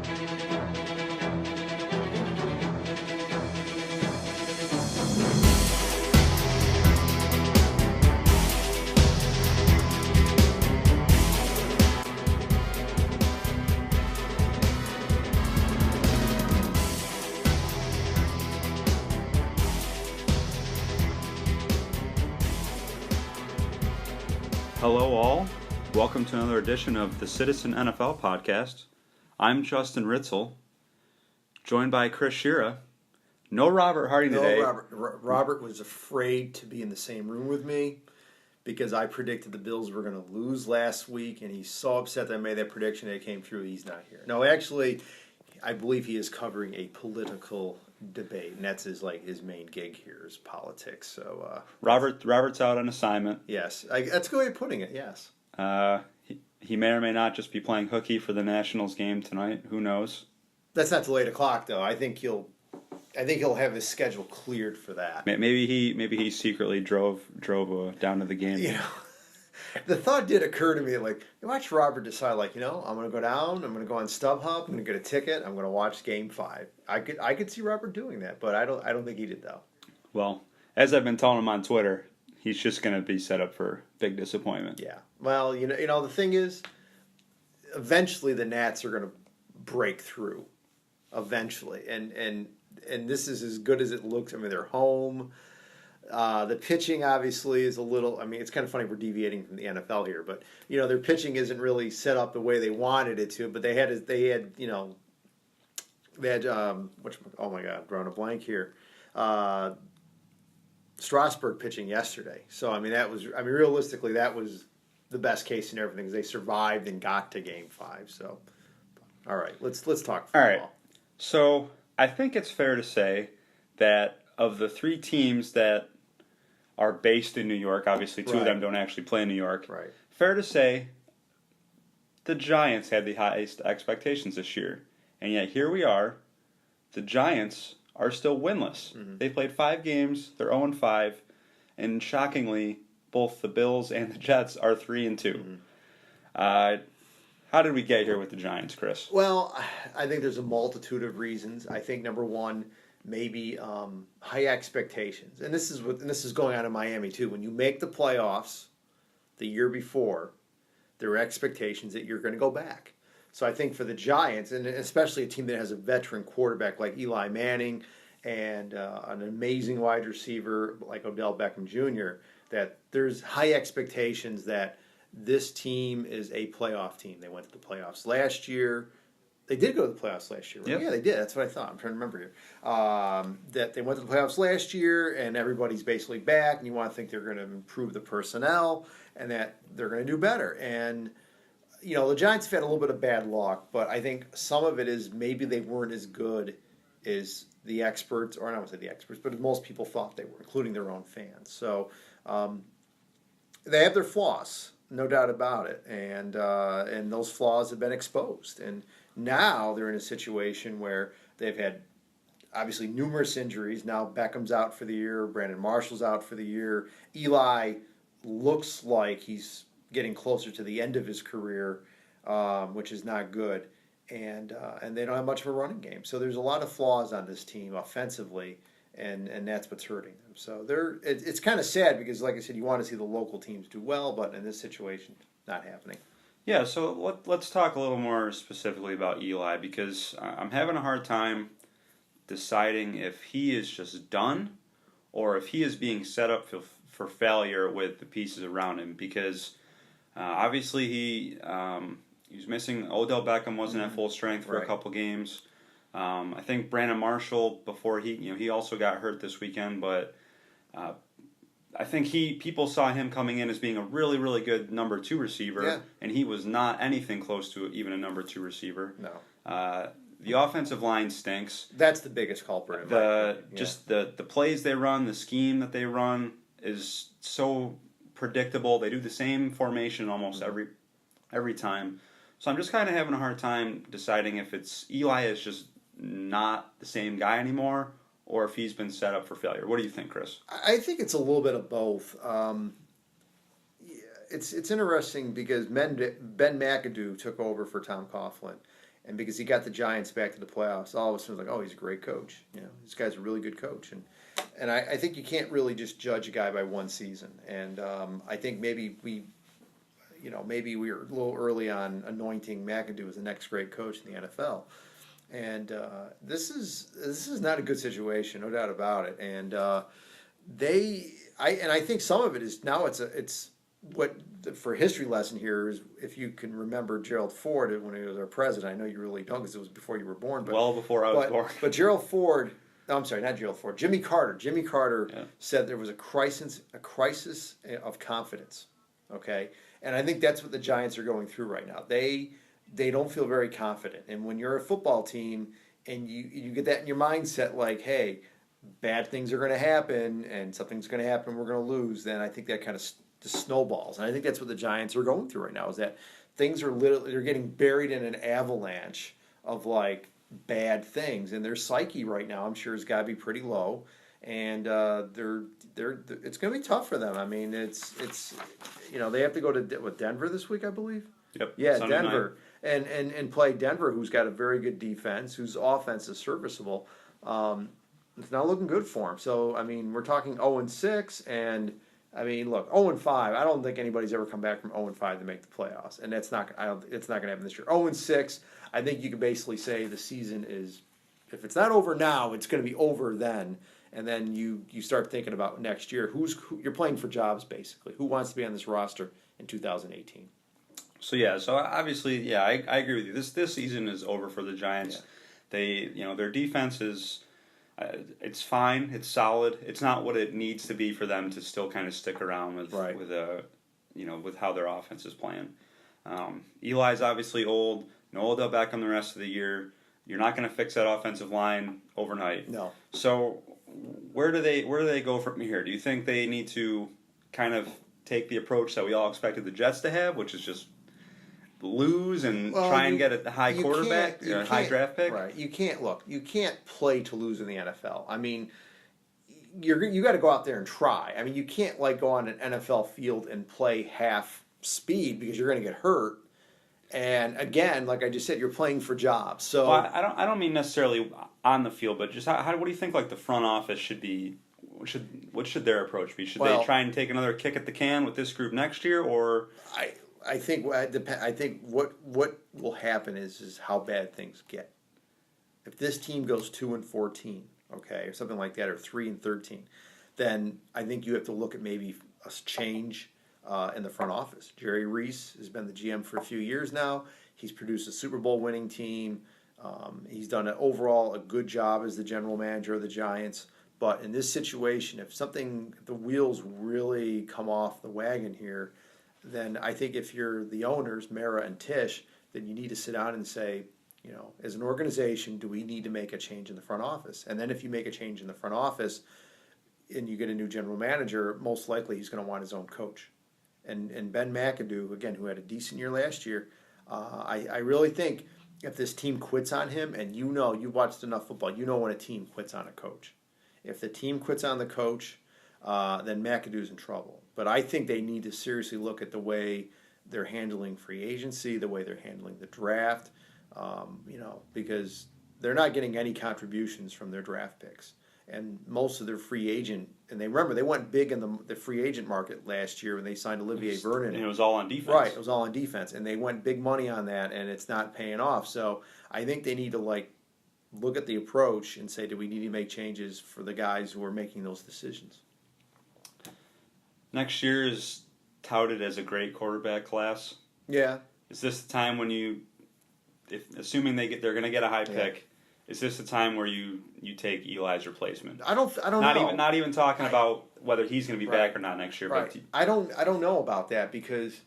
Hello all, welcome to another edition of the Citizen NFL podcast. I'm Justin Ritzel, joined by Chris Sciria. No Robert Harding today. Robert was afraid to be in the same room with me because I predicted the Bills were going to lose last week, and he's so upset that I made that prediction that it came through. He's not here. No, actually, I believe he is covering a political debate, and that's his main gig here is politics. So Robert's out on assignment. Yes, that's a good way of putting it. Yes. He may or may not just be playing hooky for the Nationals game tonight. Who knows? That's not till 8 o'clock, though. I think he'll have his schedule cleared for that. Maybe he secretly drove down to the game. You know, the thought did occur to me, like, you watch Robert decide, like, you know, I'm going to go down, I'm going to go on StubHub, I'm going to get a ticket, I'm going to watch Game 5. I could see Robert doing that, but I don't think he did, though. Well, as I've been telling him on Twitter, he's just going to be set up for big disappointment. Yeah. Well, you know, the thing is, eventually the Nats are going to break through. Eventually, and this is as good as it looks. I mean, they're home. The pitching obviously is a little. I mean, it's kind of funny we're deviating from the NFL here, but you know, their pitching isn't really set up the way they wanted it to. But they had oh my God, drawing a blank here. Strasburg pitching yesterday. So I mean, realistically, that was the best case scenario because they survived and got to Game 5. So, all right, let's talk football. All right. So I think it's fair to say that of the three teams that are based in New York, obviously two of them don't actually play in New York. Right. Fair to say the Giants had the highest expectations this year. And yet here we are. The Giants are still winless. Mm-hmm. They played 5 games. They're 0-5. And shockingly, both the Bills and the Jets are 3-2. Mm-hmm. How did we get here with the Giants, Chris? Well, I think there's a multitude of reasons. I think number one, maybe high expectations, and this is going on in Miami too. When you make the playoffs the year before, there are expectations that you're going to go back. So I think for the Giants, and especially a team that has a veteran quarterback like Eli Manning and an amazing wide receiver like Odell Beckham Jr., that there's high expectations that this team is a playoff team. They went to the playoffs last year. They did go to the playoffs last year, right? Yep. Yeah, they did. That's what I thought. I'm trying to remember here. That they went to the playoffs last year, and everybody's basically back, and you want to think they're going to improve the personnel and that they're going to do better. And, you know, the Giants have had a little bit of bad luck, but I think some of it is maybe they weren't as good as the experts, or I don't want to say the experts, but most people thought they were, including their own fans. So they have their flaws. No doubt about it, and those flaws have been exposed. And now they're in a situation where they've had obviously numerous injuries. Now Beckham's out for the year, Brandon Marshall's out for the year. Eli looks like he's getting closer to the end of his career, which is not good. And they don't have much of a running game. So there's a lot of flaws on this team offensively, and that's what's hurting them. So it's kind of sad because, like I said, you want to see the local teams do well, but in this situation, not happening. Yeah, so let's talk a little more specifically about Eli because I'm having a hard time deciding if he is just done or if he is being set up for failure with the pieces around him because obviously he was missing. Odell Beckham wasn't at full strength for a couple games. I think Brandon Marshall before he also got hurt this weekend, but I think people saw him coming in as being a really, really good number 2 receiver, and he was not anything close to even a number 2 receiver. No. The offensive line stinks. That's the biggest culprit. The plays they run, the scheme that they run is so predictable. They do the same formation almost every time. So I'm just kind of having a hard time deciding if it's Eli is just not the same guy anymore, or if he's been set up for failure. What do you think, Chris? I think it's a little bit of both. It's interesting because Ben McAdoo took over for Tom Coughlin, And because he got the Giants back to the playoffs, all of a sudden it was like, oh, he's a great coach. This guy's a really good coach. And I think you can't really just judge a guy by one season. And I think maybe we were a little early on anointing McAdoo as the next great coach in the NFL. And this is not a good situation, no doubt about it. And I think some of it is now it's what for a history lesson here is if you can remember Gerald Ford when he was our president. I know you really don't because it was before you were born. But well before I was born. But Gerald Ford. No, I'm sorry, not Gerald Ford. Jimmy Carter. Jimmy Carter said there was a crisis of confidence. Okay, and I think that's what the Giants are going through right now. They don't feel very confident, and when you're a football team and you get that in your mindset, like, hey, bad things are going to happen and something's going to happen, we're going to lose. Then I think that kind of just snowballs, and I think that's what the Giants are going through right now. Is that things are they're getting buried in an avalanche of like bad things, and their psyche right now, I'm sure, has got to be pretty low, and it's going to be tough for them. I mean, it's they have to go to Denver this week, I believe. Yep. Yeah, Sunday Denver, and play Denver, who's got a very good defense, whose offense is serviceable. It's not looking good for them. So I mean, we're talking 0-6, and I mean, look, 0-5. I don't think anybody's ever come back from 0-5 to make the playoffs, and it's not going to happen this year. 0-6. I think you could basically say the season is, if it's not over now, it's going to be over then. And then you start thinking about next year. You're playing for jobs, basically. Who wants to be on this roster in 2018? So obviously, I agree with you. This season is over for the Giants. Yeah. Their defense is, it's fine. It's solid. It's not what it needs to be for them to still kind of stick around with how their offense is playing. Eli's obviously old. No Odell Beckham the rest of the year. You're not going to fix that offensive line overnight. No. So where do they go from here? Do you think they need to kind of take the approach that we all expected the Jets to have, which is just lose and try and get a high quarterback, a high draft pick? Right. You can't play to lose in the NFL. I mean, you got to go out there and try. I mean, you can't go on an NFL field and play half speed because you're going to get hurt. And again, like I just said, you're playing for jobs. So I don't mean necessarily on the field, but just what do you think the front office should be? What should their approach be? Should they try and take another kick at the can with this group next year, or I think what will happen is how bad things get. If this team goes 2-14, okay, or something like that, or 3-13, then I think you have to look at maybe a change in the front office. Jerry Reese has been the GM for a few years now. He's produced a Super Bowl winning team. He's done overall a good job as the general manager of the Giants. But in this situation, if the wheels really come off the wagon here, then I think if you're the owners, Mara and Tisch, then you need to sit down and say, as an organization, do we need to make a change in the front office? And then if you make a change in the front office and you get a new general manager, most likely he's going to want his own coach. And Ben McAdoo, again, who had a decent year last year, I really think if this team quits on him, and you watched enough football, when a team quits on a coach. If the team quits on the coach, then McAdoo's in trouble. But I think they need to seriously look at the way they're handling free agency, the way they're handling the draft, because they're not getting any contributions from their draft picks. And most of their free agent, and they went big in the free agent market last year when they signed Olivier Vernon. And it was all on defense. Right, it was all on defense. And they went big money on that, and it's not paying off. So I think they need to look at the approach and say, do we need to make changes for the guys who are making those decisions? Next year is touted as a great quarterback class. Yeah. Is this the time when assuming they're going to get a high pick, is this the time where you take Eli's replation? I don't know. Not even talking about whether he's going to be back or not next year. Right. But I don't know about that because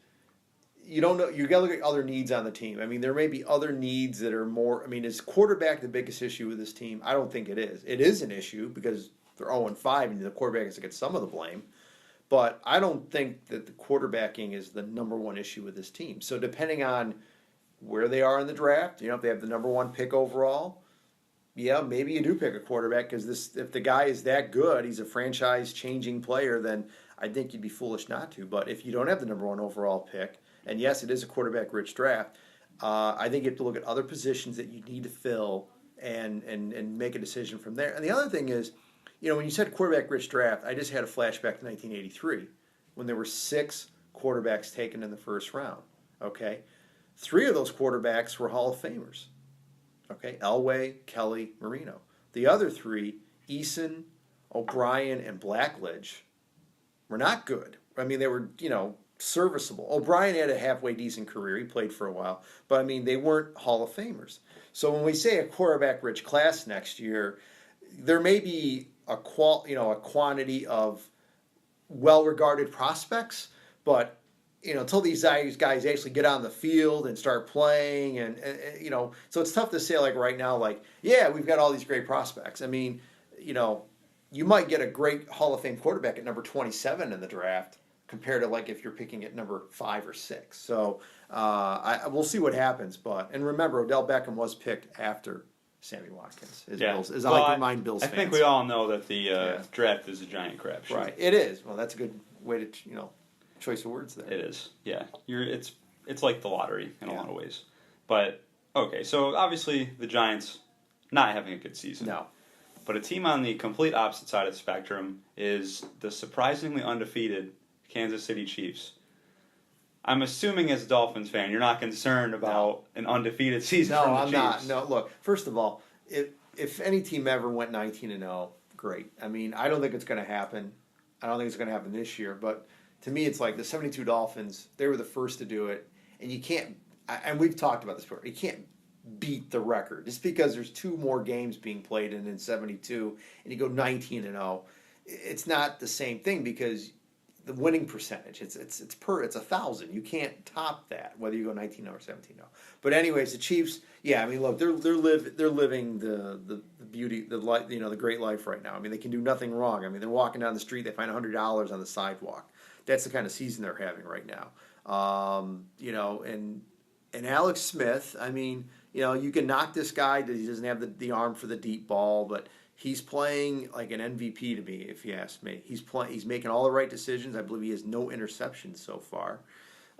you don't know. You got to look at other needs on the team. I mean, there may be other needs that are more. I mean, is quarterback the biggest issue with this team? I don't think it is. It is an issue because they're 0-5 and the quarterback has to get some of the blame. But I don't think that the quarterbacking is the number one issue with this team. So depending on where they are in the draft, if they have the number one pick overall, yeah, maybe you do pick a quarterback because if the guy is that good, he's a franchise-changing player, then I think you'd be foolish not to. But if you don't have the number one overall pick, and yes, it is a quarterback-rich draft, I think you have to look at other positions that you need to fill and make a decision from there. And the other thing is, when you said quarterback-rich draft, I just had a flashback to 1983 when there were 6 quarterbacks taken in the first round. Okay, 3 of those quarterbacks were Hall of Famers. Okay, Elway, Kelly, Marino. The other 3, Eason, O'Brien, and Blackledge, were not good. I mean, they were, serviceable. O'Brien had a halfway decent career. He played for a while. But, I mean, they weren't Hall of Famers. So when we say a quarterback-rich class next year, there may be a quantity of well-regarded prospects, but until these guys actually get on the field and start playing, and so it's tough to say right now, we've got all these great prospects. I mean, you might get a great Hall of Fame quarterback at number 27 in the draft compared to if you're picking at number 5 or 6. So we'll see what happens. And remember, Odell Beckham was picked after Sammy Watkins. As I remind Bills fans. I think we all know that the draft is a giant crapshoot. Right, it is. Well, that's a good way to choice of words there. It is. Yeah, it's like the lottery in a lot of ways. But okay, so obviously the Giants not having a good season. No. But a team on the complete opposite side of the spectrum is the surprisingly undefeated Kansas City Chiefs. I'm assuming as a Dolphins fan, you're not concerned about an undefeated season from the Chiefs. No, I'm not. No, look, first of all, if any team ever went 19-0, great. I mean, I don't think it's going to happen. I don't think it's going to happen this year. But to me, it's the 72 Dolphins, they were the first to do it. And you can't, and we've talked about this before, you can't beat the record. Just because there's 2 more games being played in 72 and you go 19-0, it's not the same thing because the winning percentage, it's 1,000. You can't top that whether you go 19-0 or 17-0. But anyways, the Chiefs, I mean, look, they're living the beauty, the great life right now. I mean, they can do nothing wrong. I mean, they're walking down the street, they find $100 on the sidewalk. That's the kind of season they're having right now. And Alex Smith, I mean, you can knock this guy that he doesn't have the arm for the deep ball, but he's playing like an MVP to me, if you ask me. He's making all the right decisions. I believe he has no interceptions so far.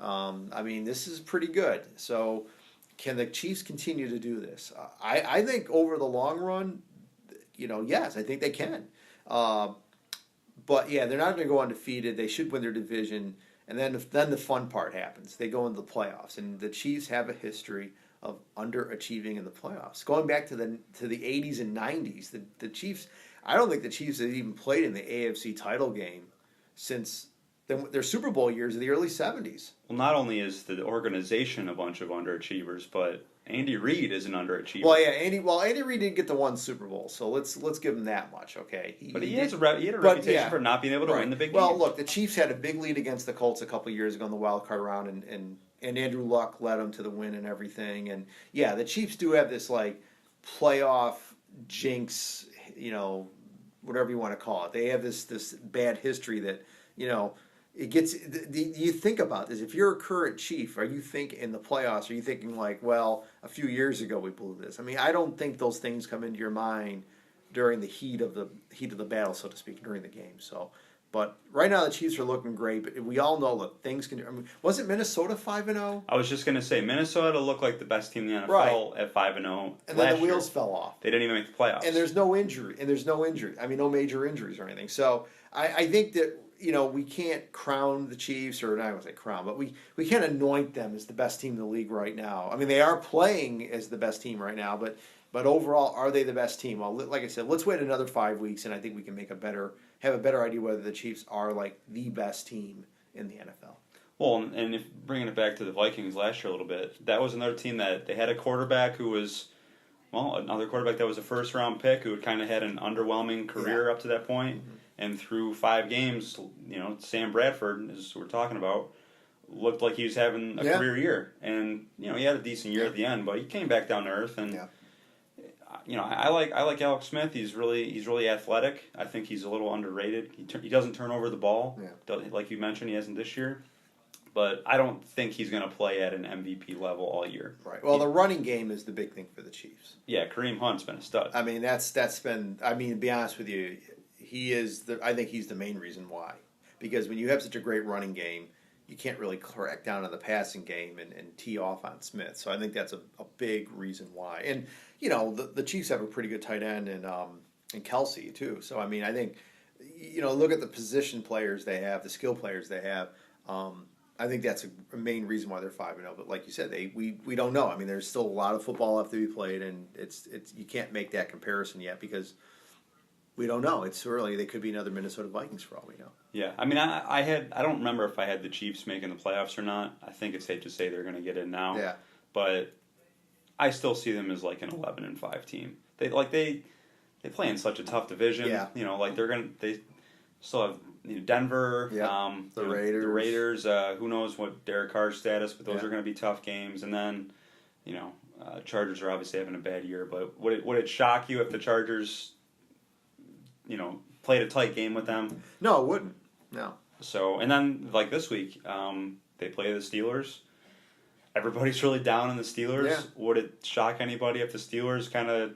I mean, this is pretty good. So can the Chiefs continue to do this? I think over the long run, yes, I think they can. But yeah, they're not going to go undefeated. They should win their division, and then the fun part happens. They go into the playoffs, and the Chiefs have a history of underachieving in the playoffs. Going back to the 80s and 90s, the Chiefs, I don't think the Chiefs had even played in the AFC title game since their Super Bowl years of the early 70s. Well, not only is the organization a bunch of underachievers, but Andy Reid is an underachiever. Well, yeah, Andy Reid didn't get to 1 Super Bowl, so let's give him that much, okay? He had a reputation for not being able to win the big game. Well, look, the Chiefs had a big lead against the Colts a couple years ago in the wild card round, and Andrew Luck led them to the win and everything. And yeah, the Chiefs do have this playoff jinx, whatever you want to call it. They have this bad history that it gets. You think about this. If you're a current Chief, are you thinking in the playoffs? Are you thinking a few years ago we blew this? I mean, I don't think those things come into your mind during the heat of the battle, so to speak, during the game. So. But right now the Chiefs are looking great. But we all know, look, things can. I mean, wasn't Minnesota 5-0? I was just going to say Minnesota looked like the best team in the NFL at 5-0. And then the wheels fell off. They didn't even make the playoffs. And there's no injury. I mean, no major injuries or anything. So I think that we can't crown the Chiefs, or not going to say crown, but we can't anoint them as the best team in the league right now. I mean, they are playing as the best team right now, but overall, are they the best team? Well, like I said, let's wait another 5 weeks, and I think we can have a better idea whether the Chiefs are the best team in the NFL. Well, and if bringing it back to the Vikings last year a little bit, that was another team that they had a quarterback who was, another quarterback that was a first-round pick who had kind of had an underwhelming career up to that point. Mm-hmm. And through 5 games, Sam Bradford, as we're talking about, looked like he was having a career year. And, he had a decent year at the end, but he came back down to earth. And, I like Alex Smith. He's really athletic. I think he's a little underrated. He doesn't turn over the ball, like you mentioned. He hasn't this year, but I don't think he's going to play at an MVP level all year. Right. Well, the running game is the big thing for the Chiefs. Yeah, Kareem Hunt's been a stud. I mean, that's been. I mean, to be honest with you, he is. I think he's the main reason why. Because when you have such a great running game, you can't really crack down on the passing game and tee off on Smith. So I think that's a big reason why. And the Chiefs have a pretty good tight end in Kelsey too. So I mean, I think look at the position players they have, the skill players they have. I think that's a main reason why they're 5-0. But like you said, we don't know. I mean, there's still a lot of football left to be played, and it's you can't make that comparison yet because we don't know. It's early. They could be another Minnesota Vikings for all we know. Yeah, I mean, I don't remember if I had the Chiefs making the playoffs or not. I think it's safe to say they're going to get in now. Yeah, but I still see them as like an 11-5 team. They play in such a tough division. Yeah. They still have Denver, the Raiders. The Raiders. Who knows what Derek Carr's status, but those are going to be tough games. And then, Chargers are obviously having a bad year. But would it shock you if the Chargers, played a tight game with them? No, it wouldn't. No. So, and then like this week, they play the Steelers. Everybody's really down on the Steelers. Yeah. Would it shock anybody if the Steelers kind of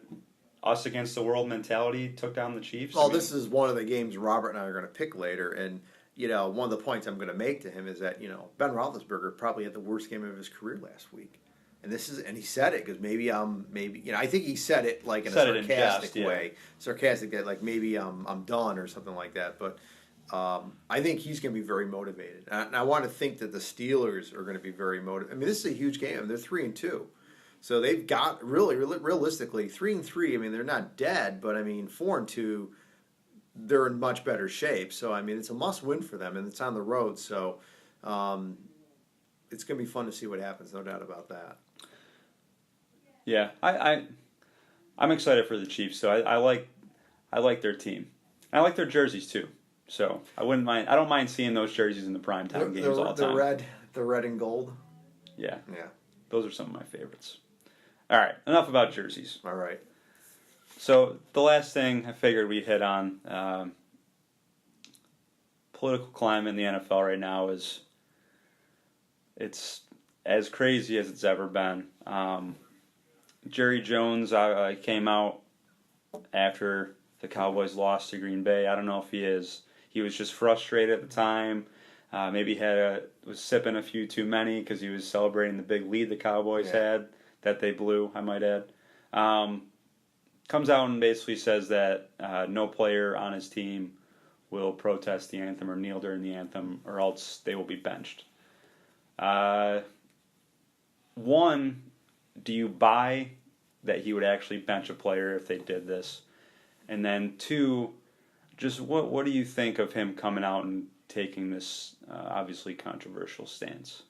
us against the world mentality took down the Chiefs? Well, this is one of the games Robert and I are going to pick later, and one of the points I'm going to make to him is that Ben Roethlisberger probably had the worst game of his career last week, and he said it because I think he said it like in a sarcastic way, sarcastic that like maybe I'm done or something like that, but. I think he's going to be very motivated, and I want to think that the Steelers are going to be very motivated. I mean, this is a huge game. They're 3-2. So they've got realistically 3-3. I mean, they're not dead, but I mean 4-2. They're in much better shape. So I mean, it's a must-win for them, and it's on the road. So it's going to be fun to see what happens. No doubt about that. Yeah, I'm excited for the Chiefs. So I like their team. I like their jerseys too. So I wouldn't mind. I don't mind seeing those jerseys in the primetime games all the time. The red and gold. Yeah. Yeah. Those are some of my favorites. All right, enough about jerseys. All right. So the last thing I figured we'd hit on, political climate in the NFL right now it's as crazy as it's ever been. Jerry Jones came out after the Cowboys lost to Green Bay. I don't know if he was just frustrated at the time. Maybe was sipping a few too many because he was celebrating the big lead the Cowboys had that they blew, I might add. Comes out and basically says that no player on his team will protest the anthem or kneel during the anthem or else they will be benched. One, do you buy that he would actually bench a player if they did this? And then two, just what do you think of him coming out and taking this obviously controversial stance?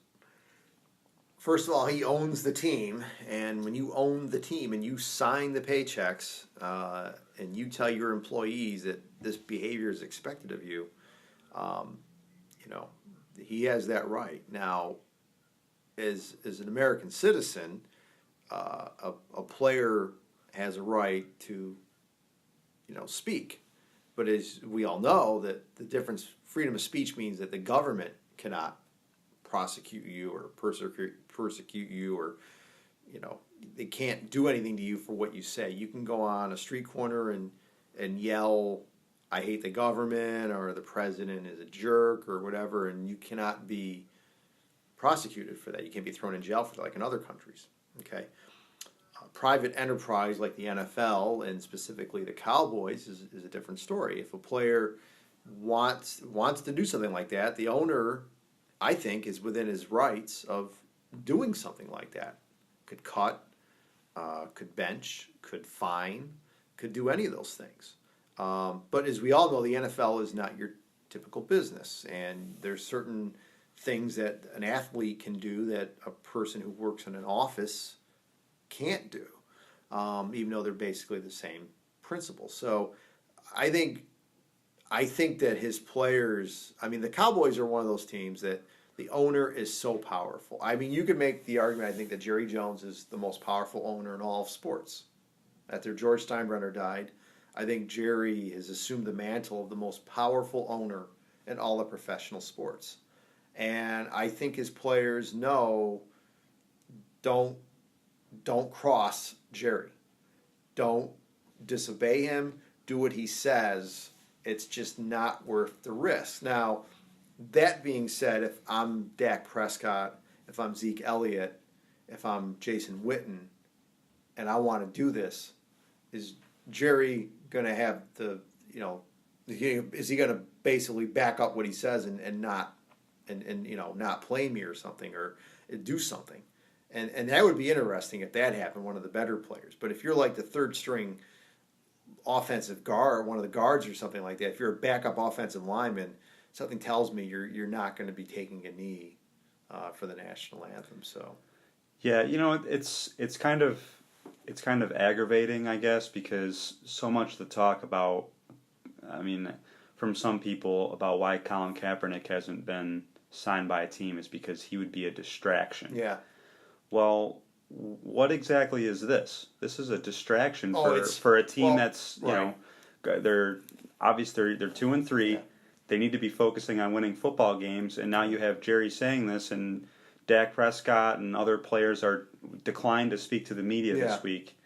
First of all, he owns the team, and when you own the team and you sign the paychecks and you tell your employees that this behavior is expected of you, he has that right. Now, as an American citizen, a player has a right to speak. But as we all know, that the difference, freedom of speech means that the government cannot prosecute you or persecute you or, they can't do anything to you for what you say. You can go on a street corner and yell, I hate the government or the president is a jerk or whatever, and you cannot be prosecuted for that. You can't be thrown in jail for that like in other countries. Okay. Private enterprise like the NFL and specifically the Cowboys is a different story. If a player wants to do something like that, the owner, I think, is within his rights of doing something like that. Could cut, could bench, could fine, could do any of those things. But as we all know, the NFL is not your typical business, and there's certain things that an athlete can do that a person who works in an office can't do, even though they're basically the same principle. So I think that his players, the Cowboys are one of those teams that the owner is so powerful. You could make the argument, I think, that Jerry Jones is the most powerful owner in all of sports. After George Steinbrenner died, I think Jerry has assumed the mantle of the most powerful owner in all of professional sports. And I think his players know, don't cross Jerry. Don't disobey him. Do what he says. It's just not worth the risk. Now, That being said, if I'm Dak Prescott, if I'm Zeke Elliott, if I'm Jason Witten, and I want to do this, is Jerry going to have the, is he going to basically back up what he says and not not play me or something or do something? And that would be interesting if that happened, one of the better players. But if you're like the third string offensive guard, one of the guards or something like that, if you're a backup offensive lineman, something tells me you're not going to be taking a knee for the national anthem. So yeah, it's kind of aggravating, I guess, because so much of the talk about, from some people about why Colin Kaepernick hasn't been signed by a team is because he would be a distraction. Yeah. Well, what exactly is this? This is a distraction it's- for a team well, that's right. they're obviously they're 2-3. Yeah. They need to be focusing on winning football games, and now you have Jerry saying this, and Dak Prescott and other players are declined to speak to the media this week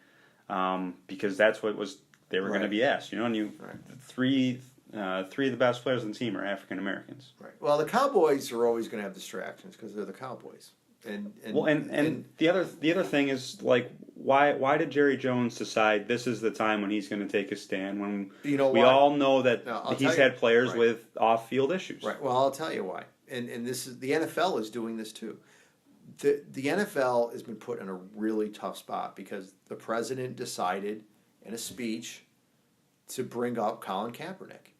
because that's what they were going to be asked. And three of the best players on the team are African Americans. Right. Well, the Cowboys are always going to have distractions because they're the Cowboys. And the other thing is, like, why did Jerry Jones decide this is the time when he's going to take a stand when we all know that he's had players with off-field issues? Right. Well, I'll tell you why. And this is the NFL is doing this too. The NFL has been put in a really tough spot because the president decided in a speech to bring up Colin Kaepernick,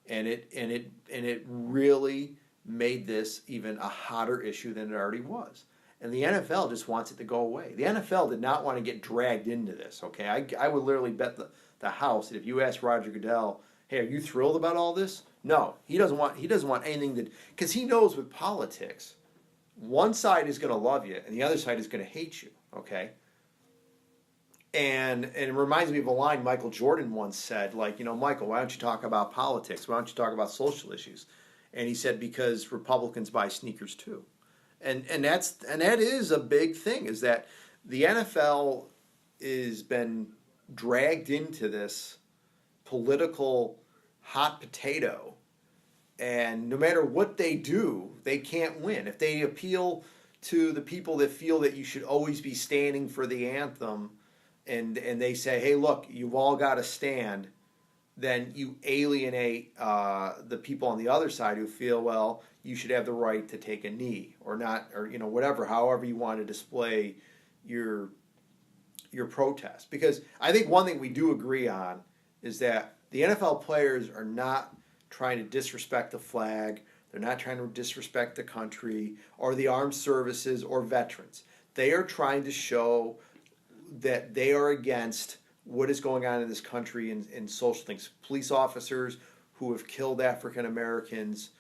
and it really made this even a hotter issue than it already was. And the NFL just wants it to go away. The NFL did not want to get dragged into this, okay? I would literally bet the house that if you ask Roger Goodell, hey, are you thrilled about all this? No. He doesn't want anything that, because he knows with politics, one side is going to love you and the other side is going to hate you, okay? And it reminds me of a line Michael Jordan once said, like, Michael, why don't you talk about politics? Why don't you talk about social issues? And he said, because Republicans buy sneakers too. And that is a big thing, is that the NFL has been dragged into this political hot potato, and no matter what they do, they can't win. If they appeal to the people that feel that you should always be standing for the anthem, and they say, hey, look, you've all got to stand, then you alienate the people on the other side who feel, well, you should have the right to take a knee or not, or whatever, however you want to display your protest. Because I think one thing we do agree on is that the NFL players are not trying to disrespect the flag, they're not trying to disrespect the country or the armed services or veterans. They are trying to show that they are against what is going on in this country in social things. Police officers who have killed African Americans.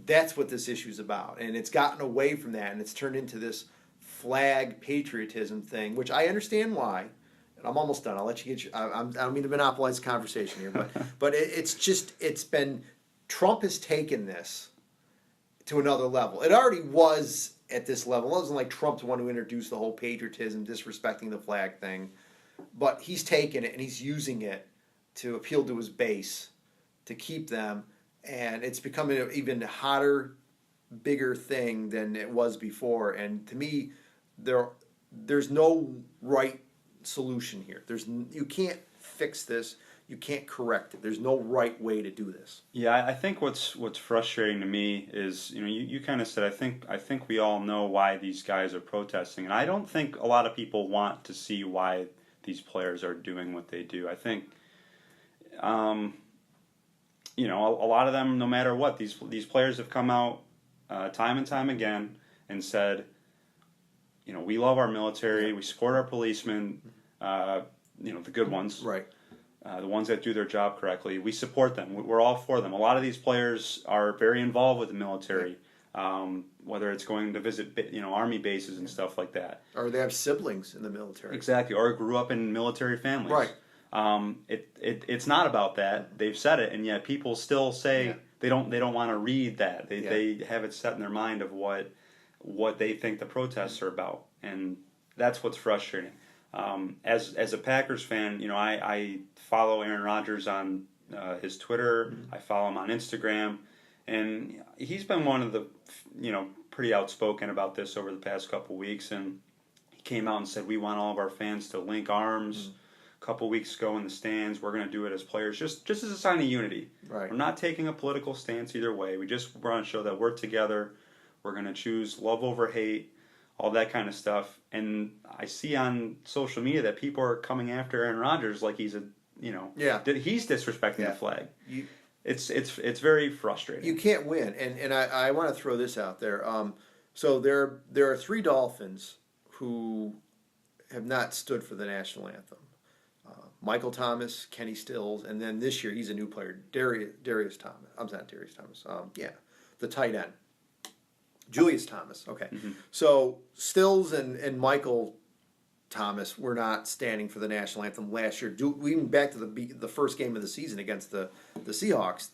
That's what this issue is about. And it's gotten away from that, and it's turned into this flag patriotism thing, which I understand why. And I'm almost done. I'll let you get I don't mean to monopolize the conversation here, but it's been, Trump has taken this to another level. It already was at this level. It wasn't like Trump's the one who introduced the whole patriotism, disrespecting the flag thing. But he's taken it and he's using it to appeal to his base, to keep them, and it's becoming an even hotter, bigger thing than it was before. And to me, there's no right solution here. You can't fix this. You can't correct it. There's no right way to do this. Yeah, I think what's frustrating to me is, you kind of said, I think we all know why these guys are protesting, and I don't think a lot of people want to see why these players are doing what they do. I think, a lot of them, no matter what, these players have come out time and time again and said, we love our military, we support our policemen, the good ones, right? The ones that do their job correctly. We support them. We're all for them. A lot of these players are very involved with the military. Whether it's going to visit, army bases and stuff like that, or they have siblings in the military, exactly, or grew up in military families, right? It's not about that. They've said it, and yet people still say they don't want to read that. They have it set in their mind of what they think the protests are about, and that's what's frustrating. As a Packers fan, I follow Aaron Rodgers on his Twitter. I follow him on Instagram. And he's been one of the, pretty outspoken about this over the past couple weeks. And he came out and said, we want all of our fans to link arms. A couple weeks ago in the stands, we're going to do it as players, just as a sign of unity. Right. We're not taking a political stance either way. We just want to show that we're together. We're going to choose love over hate, all that kind of stuff. And I see on social media that people are coming after Aaron Rodgers like he's he's disrespecting the flag. It's very frustrating. You can't win, and I want to throw this out there. So there are 3 Dolphins who have not stood for the national anthem. Michael Thomas, Kenny Stills, and then this year he's a new player, Darius Thomas. I'm not Darius Thomas. The tight end, Julius Thomas. Okay, so Stills and Michael Thomas were not standing for the national anthem last year. Even back to the first game of the season against the Seahawks,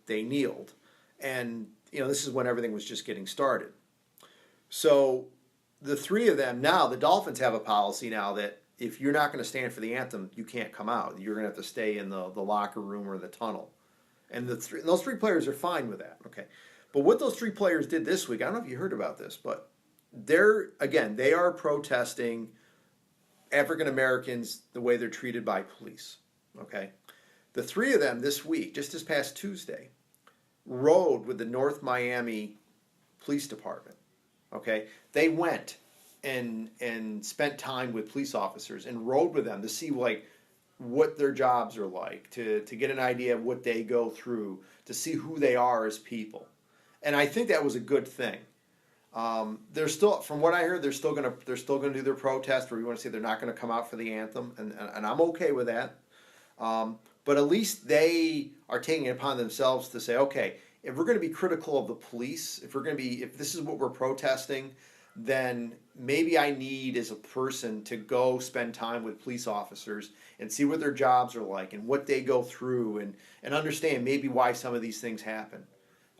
they kneeled, and this is when everything was just getting started. So the 3 of them now, the Dolphins have a policy now that if you're not going to stand for the anthem, you can't come out. You're going to have to stay in the locker room or the tunnel. And those 3 players are fine with that. Okay, but what those 3 players did this week, I don't know if you heard about this, but they are protesting African Americans, the way they're treated by police. Okay, the 3 of them this week, just this past Tuesday, rode with the North Miami Police Department. Okay, they went and spent time with police officers and rode with them to see what their jobs are like, to get an idea of what they go through, to see who they are as people. And I think that was a good thing. They're still, from what I heard, they're still gonna do their protest, or you want to say they're not gonna come out for the anthem, and I'm okay with that. But at least they are taking it upon themselves to say, okay, if we're going to be critical of the police, if this is what we're protesting, then maybe I need, as a person, to go spend time with police officers and see what their jobs are like and what they go through, and understand maybe why some of these things happen.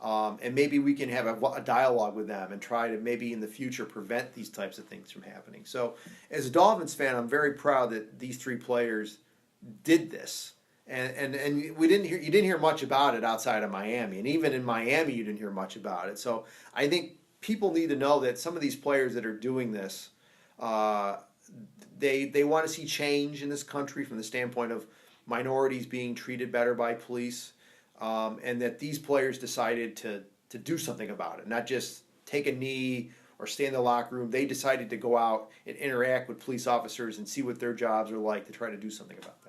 And maybe we can have a dialogue with them and try to maybe in the future prevent these types of things from happening. So as a Dolphins fan, I'm very proud that these 3 players did this. And you didn't hear much about it outside of Miami. And even in Miami, you didn't hear much about it. So I think people need to know that some of these players that are doing this, they want to see change in this country from the standpoint of minorities being treated better by police. And that these players decided to do something about it, not just take a knee or stay in the locker room. They decided to go out and interact with police officers and see what their jobs are like to try to do something about that.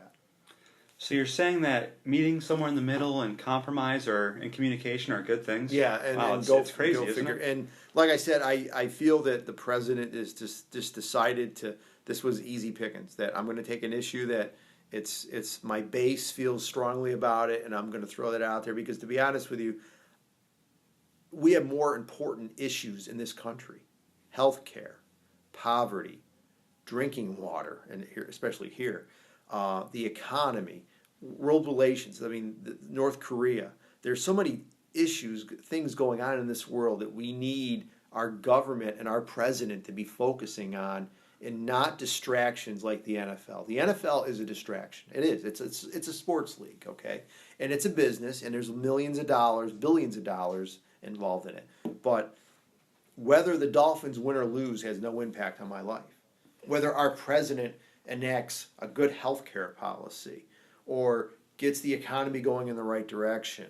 So you're saying that meeting somewhere in the middle and compromise and communication are good things? Yeah, it's crazy, isn't it? And like I said, I feel that the president is just decided to. This was easy pickings. That I'm going to take an issue that. It's my base feels strongly about it, and I'm going to throw that out there because, to be honest with you, we have more important issues in this country: health care, poverty, drinking water, and here, especially here, the economy, world relations. I mean, North Korea. There's so many issues, things going on in this world that we need our government and our president to be focusing on. And not distractions like the NFL. The NFL is a distraction. It is. It's a sports league, okay? And it's a business, and there's millions of dollars, billions of dollars involved in it. But whether the Dolphins win or lose has no impact on my life. Whether our president enacts a good health care policy or gets the economy going in the right direction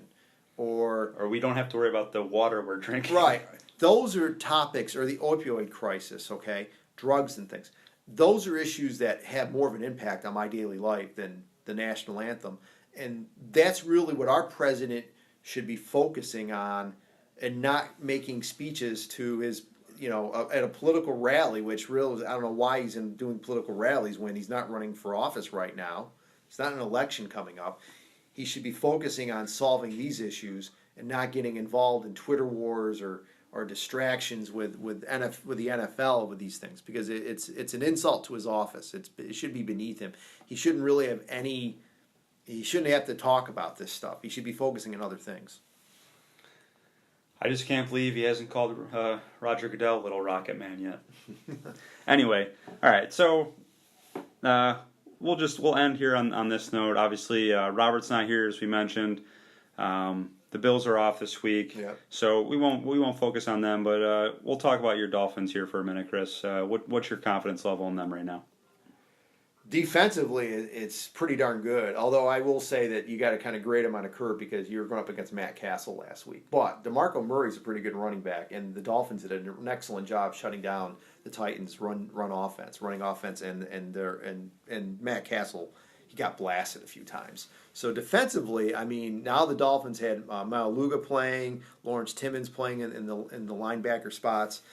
or we don't have to worry about the water we're drinking. Right. Those are topics, or the opioid crisis, okay? Drugs and things. Those are issues that have more of an impact on my daily life than the national anthem. And that's really what our president should be focusing on, and not making speeches to his, at a political rally, which really, I don't know why he's doing political rallies when he's not running for office right now. It's not an election coming up. He should be focusing on solving these issues and not getting involved in Twitter wars or distractions with the NFL with these things, because it's an insult to his office. It should be beneath him. He shouldn't really have any. He shouldn't have to talk about this stuff. He should be focusing on other things. I just can't believe he hasn't called Roger Goodell Little Rocket Man yet. Anyway, all right. So we'll end here on this note. Obviously, Robert's not here, as we mentioned. The Bills are off this week, so we won't focus on them. But we'll talk about your Dolphins here for a minute, Chris. What's your confidence level in them right now? Defensively, it's pretty darn good. Although I will say that you got to kind of grade them on a curve because you were going up against Matt Castle last week. But DeMarco Murray's a pretty good running back, and the Dolphins did an excellent job shutting down the Titans' running offense, and Matt Castle, he got blasted a few times. So defensively, I mean, now the Dolphins had Maluga playing, Lawrence Timmons playing in the linebacker spots.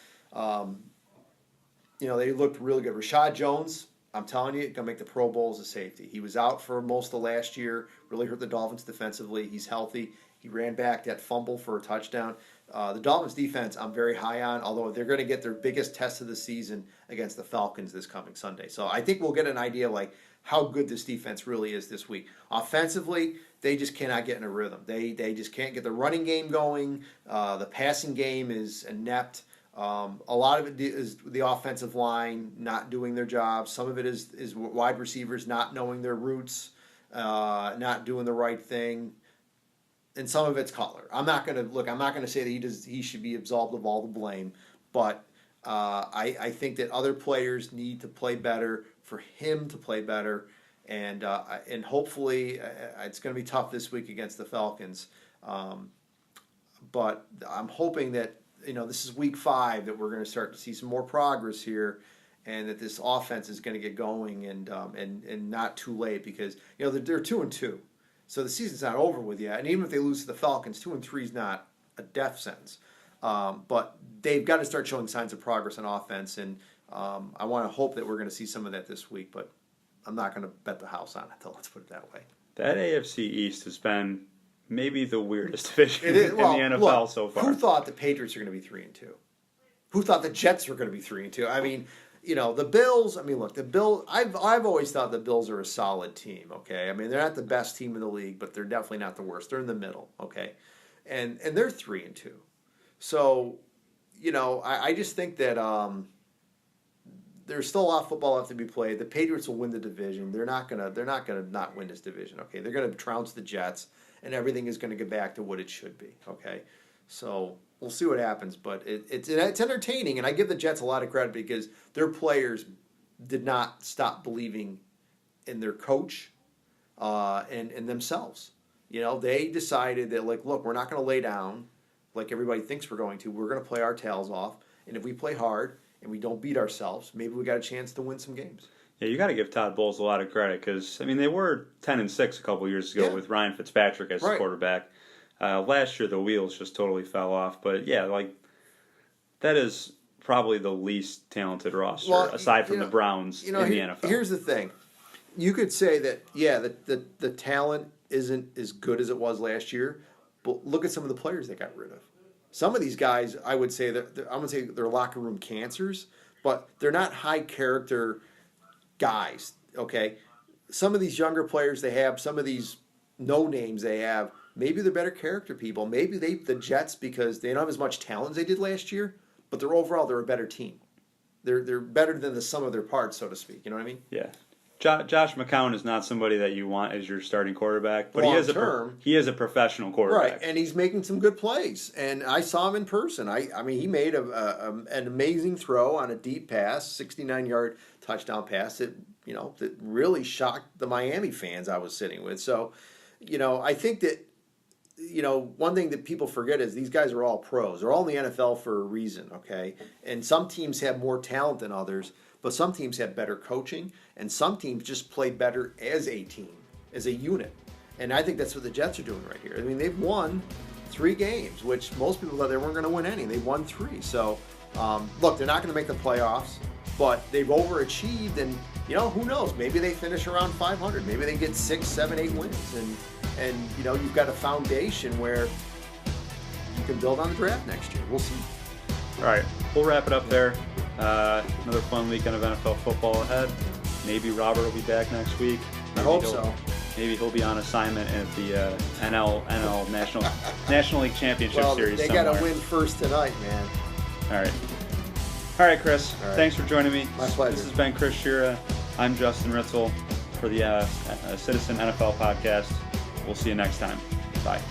They looked really good. Rashad Jones, I'm telling you, going to make the Pro Bowl as a safety. He was out for most of the last year, really hurt the Dolphins defensively. He's healthy. He ran back that fumble for a touchdown. The Dolphins defense I'm very high on, although they're going to get their biggest test of the season against the Falcons this coming Sunday. So I think we'll get an idea like how good this defense really is this week. Offensively, they just cannot get in a rhythm. They just can't get the running game going. The passing game is inept. A lot of it is the offensive line not doing their job. Some of it is wide receivers not knowing their routes, not doing the right thing, and some of it's Cutler. I'm not going to say that he should be absolved of all the blame, but I think that other players need to play better for him to play better, and hopefully it's going to be tough this week against the Falcons, but I'm hoping that. This is week 5 that we're going to start to see some more progress here, and that this offense is going to get going and not too late because they're 2-2, so the season's not over with yet. And even if they lose to the Falcons, 2-3 is not a death sentence, but they've got to start showing signs of progress on offense, and I want to hope that we're going to see some of that this week. But I'm not going to bet the house on it, though. Let's put it that way. That AFC East has been maybe the weirdest division in the NFL so far. Who thought the Patriots are going to be 3-2? Who thought the Jets were going to be 3-2? I mean, the Bills. I mean, look, the Bills. I've always thought the Bills are a solid team. Okay, I mean they're not the best team in the league, but they're definitely not the worst. They're in the middle. Okay, and they're 3-2. So, I just think that there's still a lot of football left to be played. The Patriots will win the division. They're not gonna not win this division. Okay, they're gonna trounce the Jets. And everything is going to get back to what it should be. Okay, so we'll see what happens, but it's entertaining, and I give the Jets a lot of credit because their players did not stop believing in their coach and themselves. They decided that look, we're not going to lay down like everybody thinks we're going to. We're going to play our tails off, and if we play hard and we don't beat ourselves, maybe we got a chance to win some games. Yeah, you got to give Todd Bowles a lot of credit because they were 10-6 a couple years ago with Ryan Fitzpatrick as the quarterback. Last year the wheels just totally fell off, but that is probably the least talented roster aside from the Browns in the NFL. Here's the thing: you could say that the talent isn't as good as it was last year, but look at some of the players they got rid of. Some of these guys, I would say they're locker room cancers, but they're not high character guys, okay? Some of these younger players they have, some of these no names they have, maybe they're better character people. Maybe the Jets, because they don't have as much talent as they did last year, but they're a better team. They're better than the sum of their parts, so to speak. You know what I mean? Yeah. Josh McCown is not somebody that you want as your starting quarterback, but he is a professional quarterback. Right, and he's making some good plays. And I saw him in person. I mean, he made an amazing throw on a deep pass, 69-yard touchdown pass that really shocked the Miami fans I was sitting with. So, I think that one thing that people forget is these guys are all pros. They're all in the NFL for a reason, okay? And some teams have more talent than others. But some teams have better coaching, and some teams just play better as a team, as a unit. And I think that's what the Jets are doing right here. I mean, they've won 3 games, which most people thought they weren't going to win any. They won 3. So, look, they're not going to make the playoffs, but they've overachieved, and, who knows? Maybe they finish around 500. Maybe they get 6, 7, 8 wins. And you've got a foundation where you can build on the draft next year. We'll see. All right, we'll wrap it up there. Another fun weekend of NFL football ahead. Maybe Robert will be back next week. I hope so. Maybe he'll be on assignment at the NL National League Championship Series. They got to win first tonight, man. All right, Chris. All right. Thanks for joining me. My pleasure. This has been Chris Sciria. I'm Justin Ritzel for the Citizen NFL Podcast. We'll see you next time. Bye.